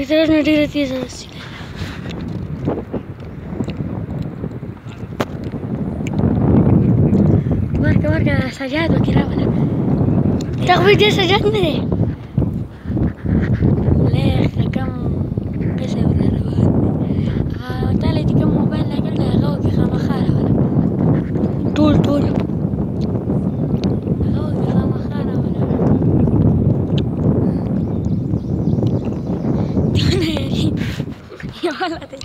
طرف نه ډېره تېزه ده ورکه سجاد وکې راوله تا خو ډېر سجاد نه دی لیک د کم قصه ورله روان دی تا له چې کوم موبایل لګل دی هغه وکې خامخا راوله ټول هغه وکې خامخا راوله ټوله یاري یواله دی